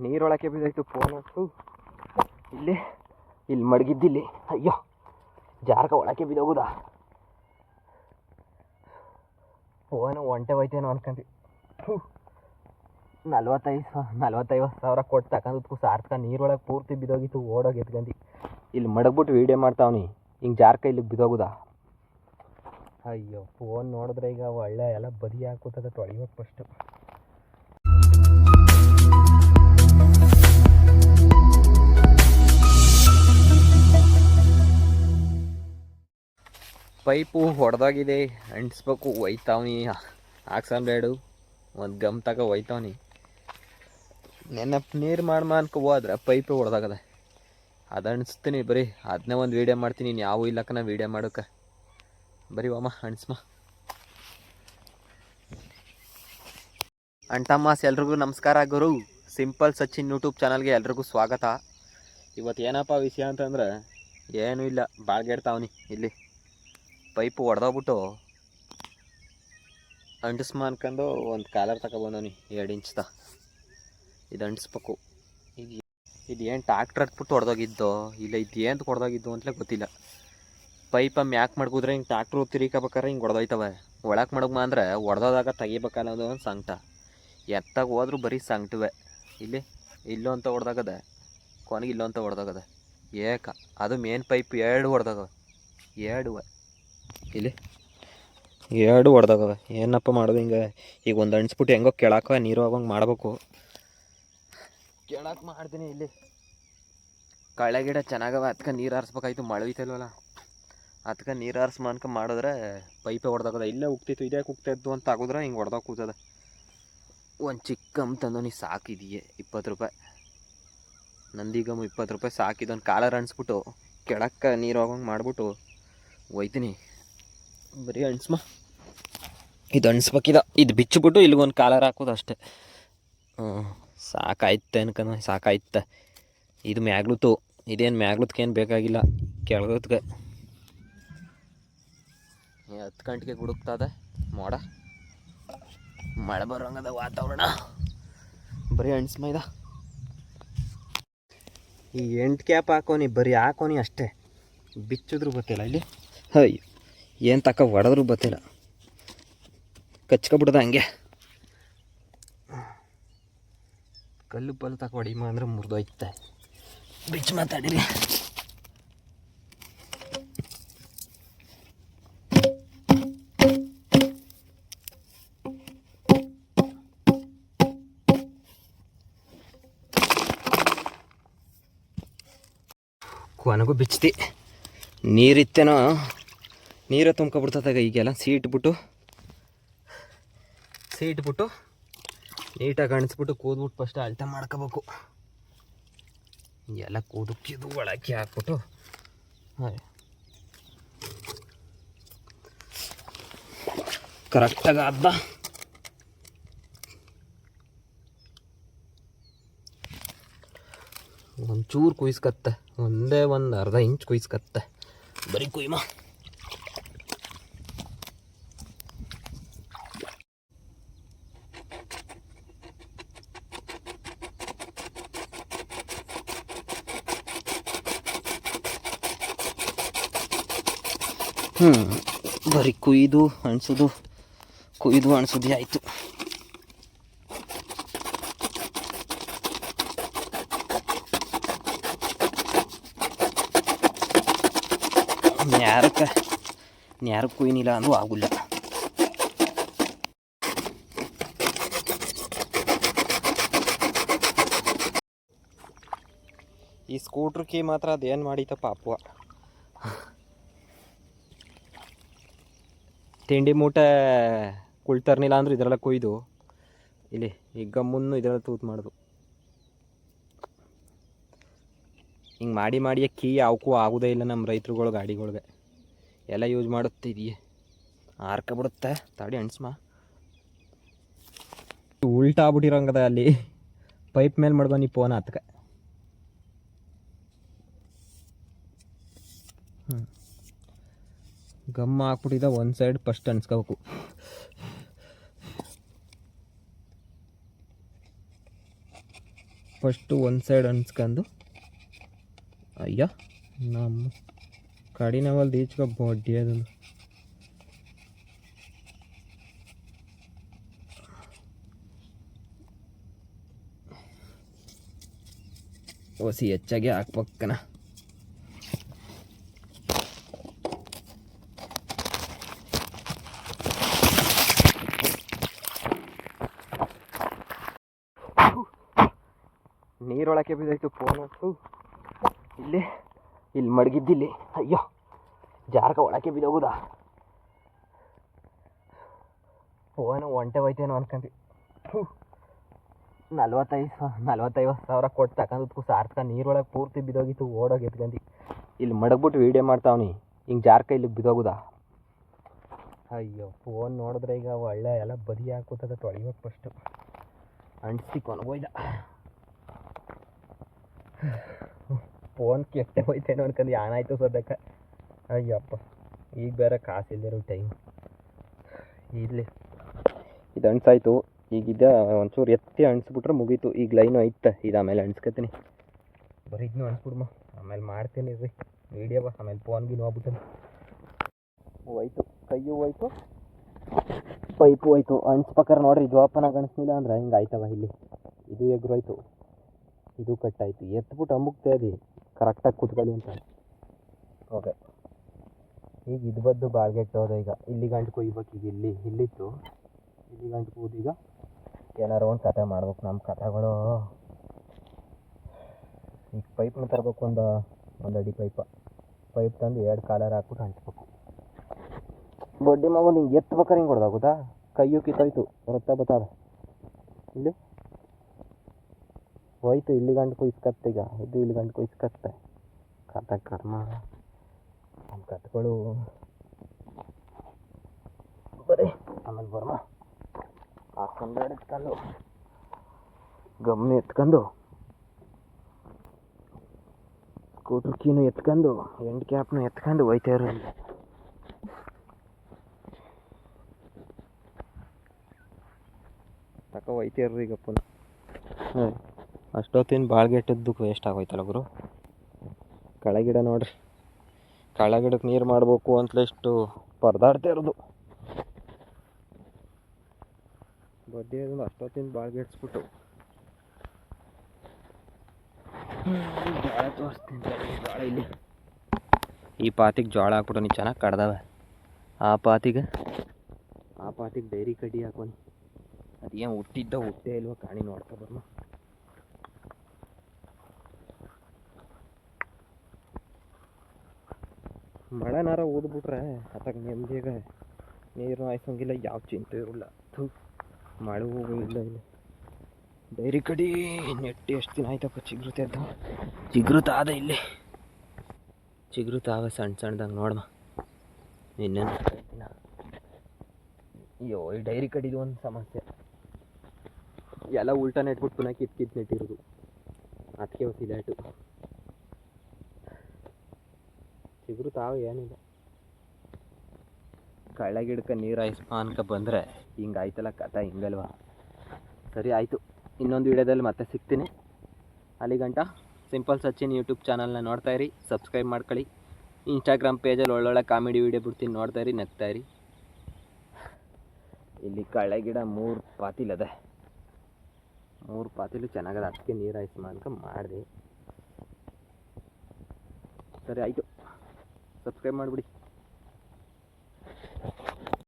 ನೀರೊಳಕ್ಕೆ ಬಿದ್ದೋಯ್ತು phone. ಇಲ್ಲಿ ಮಡಗಿದ್ದಿಲ್ಲಿ. ಅಯ್ಯೋ ಜಾರ್ಕ ಒಳಕ್ಕೆ ಬಿದ್ದೋಗುದಾ. ಫೋನು ಒಂಟೆ ಹೋಯ್ತೇನೋ ಅನ್ಕೊಂಡಿ. 40,000 ಕೊಟ್ಟು ತಗೊಂಡು ಸಾರ್ಥಕ. ನೀರೊಳಗೆ ಪೂರ್ತಿ ಬಿದ್ದೋಗಿತ್ತು. ಓಡೋಗಿ ಎತ್ಕೊಂಡು ಇಲ್ಲಿ ಮಡಗ್ಬಿಟ್ಟು ವೀಡಿಯೋ ಮಾಡ್ತಾವ್ನಿ. ಹಿಂಗೆ ಜಾರ್ಕ ಇಲ್ಲಿಗೆ ಬಿದ್ದೋಗುದಾ. ಅಯ್ಯೋ ಫೋನ್ ನೋಡಿದ್ರೆ ಈಗ ಒಳ್ಳೆ ಎಲ್ಲ ಬದಿ ಹಾಕುತ್ತದೆ. ತೊಳಿಬೇಕು ಫಸ್ಟು. ಪೈಪು ಹೊಡೆದೋಗಿದೆ, ಅಂಟಿಸ್ಬೇಕು. ಒಯ್ತಾವ್ನಿ ಹಾಕ್ಸಂಬೇಡು ಒಂದು ಗಮ್ ತಗೋ ಒಯ್ತಾವ್ನಿ. ನೆನಪು ನೀರು ಅನ್ಕೊ ಹೋದ್ರೆ ಪೈಪು ಹೊಡೆದಾಗದ. ಅದು ಅಣಿಸ್ತೀನಿ ಬರೀ. ಅದನ್ನೇ ಒಂದು ವೀಡಿಯೋ ಮಾಡ್ತೀನಿ. ಇನ್ನು ಯಾವ ಇಲ್ಲಕ್ಕನ ವೀಡಿಯೋ ಮಾಡೋಕೆ. ಬರೀ ಅಮ್ಮ ಅಣಿಸ್ಮ ಅಂಟಮ್ಮಾಸ್. ಎಲ್ರಿಗೂ ನಮಸ್ಕಾರ ಗುರು. ಸಿಂಪಲ್ ಸಚಿನ್ ಯೂಟ್ಯೂಬ್ ಚಾನಲ್ಗೆ ಎಲ್ರಿಗೂ ಸ್ವಾಗತ. ಇವತ್ತು ಏನಪ್ಪ ವಿಷಯ ಅಂತಂದ್ರೆ ಏನೂ ಇಲ್ಲ, ಬಾಳ್ಗೆಡ್ತಾವ್ನಿ. ಇಲ್ಲಿ ಪೈಪು ಹೊಡೆದೋಗ್ಬಿಟ್ಟು ಅಂಟಿಸ್ಮ ಅನ್ಕೊಂಡು ಒಂದು ಕಾಲರ್ ತಗೊಬಂದವನಿ 2 ಇಂಚ್ದ. ಇದು ಅಂಟಿಸ್ಬೇಕು. ಇದು ಏನು ಟ್ಯಾಕ್ಟ್ರ್ ಹತ್ಬಿಟ್ಟು ಹೊಡೆದೋಗಿದ್ದೋ ಇಲ್ಲ ಇದು ಏನು ಹೊಡೆದೋಗಿದ್ದು ಅಂತಲೇ ಗೊತ್ತಿಲ್ಲ. ಪೈಪ ಮ್ಯಾಕ್ ಮಾಡ್ಕಿದ್ರೆ ಹಿಂಗೆ ಟ್ಯಾಕ್ಟ್ರು ತಿರ್ಕೋಬೇಕಾರೆ ಹಿಂಗೆ ಹೊಡೆದೋಯ್ತವೆ. ಒಳಕ್ಕೆ ಮಡಗ್ಮ ಅಂದರೆ ಹೊಡೆದೋದಾಗ ತೆಗಿಬೇಕಲ್ಲ ಅನ್ನೋದು ಒಂದು ಸಂಕಟ. ಎತ್ತಾಗ ಹೋದ್ರೂ ಬರೀ ಸಂಕಟವೇ. ಇಲ್ಲೂ ಅಂತ ಹೊಡೆದಾಗದೆ, ಕೊನೆಗೆ ಇಲ್ಲೂ ಅಂತ ಹೊಡೆದಾಗದೆ. ಅದು ಮೇನ್ ಪೈಪ್ 2 ಹೊಡೆದಾಗವೆ. 2 ಇಲ್ಲಿ 2 ಹೊಡೆದಾಗವೆ. ಏನಪ್ಪ ಮಾಡೋದು ಹಿಂಗೆ? ಈಗ ಒಂದು ಅಂಟಿಸ್ಬಿಟ್ಟು ಹೆಂಗೋ ಕೆಳಕ್ಕೆ ನೀರು ಹೋಗಂಗೆ ಮಾಡ್ಬೇಕು. ಕೆಳಕ್ಕೆ ಮಾಡ್ತೀನಿ. ಇಲ್ಲಿ ಕಳೆ ಗಿಡ ಚೆನ್ನಾಗವ. ಅದಕ್ಕೆ ನೀರು ಹಾರಿಸ್ಬೇಕಾಯ್ತು. ಮಳೆ ಐತಲ್ವಲ್ಲ, ಅದಕ್ಕೆ ನೀರು ಹಾರಿಸ್ಮ ಅನ್ಕ ಮಾಡಿದ್ರೆ ಪೈಪೇ ಹೊಡೆದಾಗದ. ಇಲ್ಲೇ ಉಗ್ತಿತ್ತು, ಇದೇ ಉಗ್ತಾಯಿದ್ದು ಅಂತ ಆಗೋದ್ರೆ ಹಿಂಗೆ ಹೊಡೆದಾಗ ಕೂತದೆ. ಒಂದು ಚಿಕ್ಕ ಗಮ್ ತಂದವನಿ. ಸಾಕಿದೆಯೇ 20 ರೂಪಾಯಿ. ನಂದಿಗಮ್ 20 ರೂಪಾಯಿ ಸಾಕಿದೊಂದು ಕಾಲರ್ ಅಣಿಸ್ಬಿಟ್ಟು ಕೆಳಕ್ಕೆ ನೀರು ಹೋಗಂಗೆ ಮಾಡ್ಬಿಟ್ಟು ಒಯ್ತೀನಿ. ಬರೀ ಅಣಿಸ್ಮ ಇದು ಅಣಿಸ್ಬೇಕಿದ. ಇದು ಬಿಚ್ಚಿಬಿಟ್ಟು ಇಲ್ಲಿಗೊಂದು ಕಾಲರ್ ಹಾಕೋದು ಅಷ್ಟೇ. ಸಾಕಾಯ್ತೆ ಅನ್ಕಂದ ಸಾಕಾಯ್ತ. ಇದು ಮ್ಯಾಗ್ಲುತ್ತು. ಇದೇನು ಮ್ಯಾಗ್ಲುತ್ಕೇನು ಬೇಕಾಗಿಲ್ಲ. ಕೆಳಗತ್ಗೆ 10 ಗಂಟೆಗೆ ಗುಡುಕ್ತದೆ ಮೋಡ. ಮಳೆ ಬರೋಂಗದ ವಾತಾವರಣ. ಬರೀ ಅಣಿಸ್ಮ ಇದ. ಈ 8 ಕ್ಯಾಪ್ ಹಾಕೋನಿ, ಬರೀ ಹಾಕೋನಿ ಅಷ್ಟೇ. ಬಿಚ್ಚಿದ್ರು ಗೊತ್ತಿಲ್ಲ. ಇಲ್ಲಿ ಅಯ್ಯೋ ಏನು ತಕ್ಕ ಹೊಡೆದ್ರು ಗೊತ್ತಿಲ್ಲ. ಕಚ್ಕೊಬಿಡ್ದ ಹಂಗೆ. ಕಲ್ಲು ಪಲ್ಲು ತಕ ಹೊಡಿಮ ಅಂದ್ರೆ ಮುರಿದೋಯ್ತೆ. ಬಿಚ್ಚು ಮಾತಾಡಿರಿ. ಕೊನೆಗೂ ಬಿಚ್ತಿ. ನೀರಿತ್ತೇನೋ, ನೀರೇ ತುಂಬ್ಕೊಬಿಡ್ತದಾಗ. ಈಗೆಲ್ಲ ಸೀಟ್ಬಿಟ್ಟು ನೀಟಾಗಿ ಅಣಿಸ್ಬಿಟ್ಟು ಕೂದ್ಬಿಟ್ಟು ಫಸ್ಟ್ ಅಳ್ತೆ ಮಾಡ್ಕೋಬೇಕು. ಎಲ್ಲ ಕೂದಕ್ಕಿದು ಒಳಕ್ಕೆ ಹಾಕ್ಬಿಟ್ಟು ಕರೆಕ್ಟಾಗಿ ಅದ್ದ. ಒಂಚೂರು ಕುಯ್ಸ್ಕತ್ತೆ. ಒಂದೇ ಒಂದು ಅರ್ಧ ಇಂಚ್ ಕುಯ್ಸ್ಕತ್ತೆ. ಬರೀ ಕುಯ್ಮ. ಬರೀ ಕುಯ್ದು ಅಣಿಸೋದು ಆಯಿತು. ನ್ಯಾರಕ್ಕೆ ಕುಯ್ನಿಲ್ಲ ಅಂದ್ರೂ ಆಗುಲ್ಲ. ಈ ಸ್ಕೂಟ್ರ್ ಕೀ ಮಾತ್ರ ಅದೇನು ಮಾಡಿತಪ್ಪ ಅಪ್ಪ. ತಿಂಡಿ ಮೂಟೆ ಕುಳ್ತರ್ನಿಲ್ಲ ಅಂದರೂ ಇದರೆಲ್ಲ ಕೊಯ್ದು ಇಲ್ಲಿ ಈ ಗಮ್ಮನ್ನು ಇದೆಲ್ಲ ತೂತು ಮಾಡೋದು. ಹಿಂಗೆ ಮಾಡಿಯೇ ಕೀ ಅವಕ್ಕೂ ಆಗೋದೇ ಇಲ್ಲ. ನಮ್ಮ ರೈತರುಗಳು ಗಾಡಿಗಳ್ಗೆ ಎಲ್ಲ ಯೂಸ್ ಮಾಡುತ್ತಿದೆಯೇ ಆರ್ಕೊಬಿಡುತ್ತೆ. ತಾಡಿ ಅಣಿಸ್ಮ. ಉಲ್ಟಾ ಆಗ್ಬಿಟ್ಟಿರೋಂಗದ. ಅಲ್ಲಿ ಪೈಪ್ ಮೇಲೆ ಮಾಡ್ಬನ್ನಿ ಫೋನ್ ಹತ್ಕ. ಗಮ್ಮ ಹಾಕ್ಬಿಟ್ಟಿದ್ದ. ಒಂದು ಸೈಡ್ ಫಸ್ಟ್ ಅಣಿಸ್ಕೋಬೇಕು. ಫಸ್ಟು ಒಂದು ಸೈಡ್ ಅನ್ಸ್ಕೊಂಡು ಅಯ್ಯ ನಮ್ಮ ಕಡಿನವಲ್ದು ಈಚ್ಕ ಬಡ್ಡಿ ಅದೊಂದು ಒಸಿ ಹೆಚ್ಚಾಗಿ ಹಾಕ್ಬೇಕನ. ನೀರೊಳಕ್ಕೆ ಬಿದ್ದೋಯ್ತು ಫೋನು. ಇಲ್ಲಿ ಮಡಗಿದ್ದಿಲ್ಲಿ. ಅಯ್ಯೋ ಜಾರ್ಕ ಒಳಕ್ಕೆ ಬಿದ್ದೋಗುದಾ. ಫೋನು ಒಂಟೆ ಹೋಯ್ತೇನೋ ಅನ್ಕೊಂಡಿ. 40,000 ಕೊಟ್ಟು ತಗೊಂಡು ಸಾರ್ಥಕ ನೀರೊಳಗೆ ಪೂರ್ತಿ ಬಿದ್ದೋಗಿತ್ತು. ಓಡೋಗಿ ಎತ್ಕೊಂಡು ಇಲ್ಲಿ ಮಡಗ್ಬಿಟ್ಟು ವೀಡಿಯೋ ಮಾಡ್ತಾವ್ನಿ. ಹಿಂಗೆ ಜಾರ್ಕ ಇಲ್ಲಿ ಬಿದ್ದೋಗುದಾ. ಅಯ್ಯೋ ಫೋನ್ ನೋಡಿದ್ರೆ ಈಗ ಒಳ್ಳೆ ಎಲ್ಲ ಬದಿ ಹಾಕುತ್ತದೆ. ತೊಳಿಬೇಕು ಫಸ್ಟು. ಅಂಟಿಸಿ ಕೊನಗೋಯ್ದ. ಫೋನ್ ಕೆಟ್ಟೆ ಹೋಯ್ತೇನೋ ಅನ್ಕೊಂಡು ಏನಾಯ್ತು ಸದ್ಯಕ್ಕೆ. ಅಯ್ಯಪ್ಪ ಈಗ ಬೇರೆ ಕಾಸು ಇಲ್ದಿರೋ ಟೈಮ್. ಇಲ್ಲಿ ಇದು ಅಣ್ಸಾಯ್ತು. ಈಗಿದ್ದ ಒಂಚೂರು ಎತ್ತಿ ಅಣಿಸ್ಬಿಟ್ರೆ ಮುಗೀತು. ಈಗ ಲೈನು ಐತೆ. ಇದು ಆಮೇಲೆ ಅಣಿಸ್ಕೊತೀನಿ. ಬರೀ ಇದನ್ನು ಅಣಿಸ್ಬಿಡ್ಮ, ಆಮೇಲೆ ಮಾಡ್ತೀನಿ ರೀ ವೀಡಿಯೋ. ಆಮೇಲೆ ಫೋನ್ಗೆ ಹೋಗ್ಬಿಟ್ಟೆ ಹೋಯ್ತು. ಕೈಯೂ ಹೋಯ್ತು, ಪೈಪು ಹೋಯ್ತು. ಅಣಿಸ್ಬೇಕಾರೆ ನೋಡ್ರಿ ಜೋಪಾನಾಗಿ ಅಣಿಸ್ಲಿಲ್ಲ ಅಂದ್ರೆ ಹಿಂಗೆ ಆಯ್ತವ. ಇಲ್ಲಿ ಇದು ಎಗ್ರೋಯ್ತು, ಇದು ಕಟ್ಟಾಯಿತು. ಎತ್ಬಿಟ್ಟು ಅಂಬುಕ್ತಾ ಇದ್ದೀವಿ ಕರೆಕ್ಟಾಗಿ ಕೂತ್ಕೊಳ್ಳಿ ಅಂತ. ಓಕೆ ಈಗ ಇದು ಬದ್ದು ಬಾಳ್ಗೆಟ್ಟೋದ. ಈಗ ಇಲ್ಲಿ ಗಂಟು ಕೊಯ್ಬೇಕು. ಈಗ ಇಲ್ಲಿತ್ತು, ಇಲ್ಲಿ ಗಂಟು ಕೂದು. ಈಗ ಏನಾರು ಒಂದು ಕತೆ ಮಾಡ್ಬೇಕು. ನಮ್ಮ ಕತೆಗಳು ಈಗ ಪೈಪ್ನ ತರಬೇಕು. ಒಂದು ಅಡಿ ಪೈಪ್ ತಂದು 2 ಕಾಲರ್ ಹಾಕ್ಬಿಟ್ಟು ಅಂಟ್ಬೇಕು. ಬಡ್ಡಿ ಮಗು ಹಿಂಗೆ ಎತ್ಬೇಕಾರೆ ಹಿಂಗೆ ಹೊಡೆದಾಗುತ್ತಾ. ಕೈಯು ಕಿತ್ತೋಯ್ತು, ರಕ್ತ ಬತ್ತದ. ಇಲ್ಲಿ ಹೋಯ್ತು, ಇಲ್ಲಿ ಗಂಟು ಕೊಯ್ಸ್ಕತ್ತೆ. ಈಗ ಇದು ಇಲ್ಲಿ ಗಂಟು ಕೊಯ್ಸ್ಕತ್ತೆ. ಕತೆ ಕರ್ಮ ನಮ್ಮ ಕತೆಗಳು. ಬರೀ ಆಮೇಲೆ ಬರ್ಮ ಹಾಕೊಂಡು ಎತ್ಕೊಂಡು ಗಮ್ನ ಎತ್ಕೊಂಡು ಸ್ಕೂಟ್ರ್ ಕೀನು ಎತ್ಕೊಂಡು ಎಂಡ್ ಕ್ಯಾಪ್ನು ಎತ್ಕೊಂಡು ಹೋಯ್ತಾ ಇರೋದು. ಹೋಯ್ತಾ ಇರ್ರಿ ಈಗ ಪುನಃ. ಅಷ್ಟೊತ್ತಿನ ಬಾಳ್ಗೆಟ್ಟದ್ದಕ್ಕೆ ವೇಸ್ಟ್ ಆಗೋಯ್ತಲ್ಲ ಗುರು. ಕಳೆಗಿಡ ನೋಡ್ರಿ, ಕಳೆಗಿಡಕ್ಕೆ ನೀರು ಮಾಡಬೇಕು ಅಂತಲೇ ಎಷ್ಟು ಪರದಾಡ್ತಾ ಇರೋದು. ಬಡ್ಡಿ ಅದೊಂದು ಅಷ್ಟೊತ್ತಿನ ಬಾಳ್ಗೆಟ್ಸ್ಬಿಟ್ಟು ಜೋಳ ತೋರಿಸ್ತೀನಿ. ಜೋಳ ಇಲ್ಲಿ ಈ ಪಾತಿಗೆ ಜೋಳ ಹಾಕ್ಬಿಟ್ಟು ನೀ ಚೆನ್ನಾಗಿ ಕಡ್ದವೆ. ಆ ಪಾತಿಗೆ ಡೈರಿ ಕಡ್ಡಿ ಹಾಕೋನಿ. ಅದೇನು ಹುಟ್ಟೇ ಇಲ್ವ ಕಾಣಿ. ನೋಡ್ತಾ ಬರ್ಮ. ಮಳೆನಾರ ಊದ್ಬಿಟ್ರೆ ಅತ್ತಾಗ ನೆಮ್ಮದಿಯಾಗ ನೀರು ಹಾಯ್ಸೋಂಗಿಲ್ಲ, ಯಾವ ಚಿಂತೆ ಇರೋಲ್ಲ. ಮಳೆ ಹೋಗೋ ಇಲ್ಲ. ಇಲ್ಲಿ ಡೈರಿ ಕಡಿ ನೆಟ್ಟಿ ಎಷ್ಟು ದಿನ ಆಯ್ತಪ್ಪ. ಚಿಗುರುತ್ತಾದ ಇಲ್ಲಿ ಚಿಗುರುತ್ತಾವೆ ಸಣ್ಣದಂಗೆ ನೋಡಮ್ಮ. ಇನ್ನೇನು ಅಯ್ಯೋ ಈ ಡೈರಿ ಕಡಿದು ಒಂದು ಸಮಸ್ಯೆ. ಎಲ್ಲ ಉಲ್ಟಾ ನೆಟ್ಬಿಟ್ಟು ಪುನಃ ಕಿತ್ತು ನೆಟ್ಟಿರೋದು. ಅದಕ್ಕೆ ಹೊಸಿ ಲೇಟು. ಚಿಗುರುತ್ತಾವೆ ಏನಿಲ್ಲ. ಕಳೆಗಿಡಕ್ಕೆ ನೀರು ಹಾಯಿಸ್ಪ ಅನ್ಕ ಬಂದರೆ ಹಿಂಗೆ ಆಯ್ತಲ್ಲ ಕಥೆ. ಹಿಂಗಲ್ವ. ಸರಿ ಆಯಿತು, ಇನ್ನೊಂದು ವಿಡಿಯೋದಲ್ಲಿ ಮತ್ತೆ ಸಿಗ್ತೀನಿ. ಅಲ್ಲಿಗಂಟ ಸಿಂಪಲ್ ಸಚಿನ್ ಯೂಟ್ಯೂಬ್ ಚಾನಲ್ನ ನೋಡ್ತಾಯಿರಿ, ಸಬ್ಸ್ಕ್ರೈಬ್ ಮಾಡ್ಕೊಳ್ಳಿ. ಇನ್ಸ್ಟಾಗ್ರಾಮ್ ಪೇಜಲ್ಲಿ ಒಳ್ಳೊಳ್ಳೆ ಕಾಮಿಡಿ ವೀಡಿಯೋ ಬಿಡ್ತೀನಿ, ನೋಡ್ತಾಯಿರಿ, ನಗ್ತಾಯಿರಿ. ಇಲ್ಲಿ ಕಳೆಗಿಡ 3 ಪಾತಿಲದೆ. 3 ಪಾತಿಲು ಚೆನ್ನಾಗದ. ಅದಕ್ಕೆ ನೀರು ಹಾಯಿಸ್ಮ ಅನ್ಕ ಮಾಡಿದೆ. ಸರಿ ಆಯಿತು, ಸಬ್ಸ್ಕ್ರೈಬ್ ಮಾಡಿಬಿಡಿ.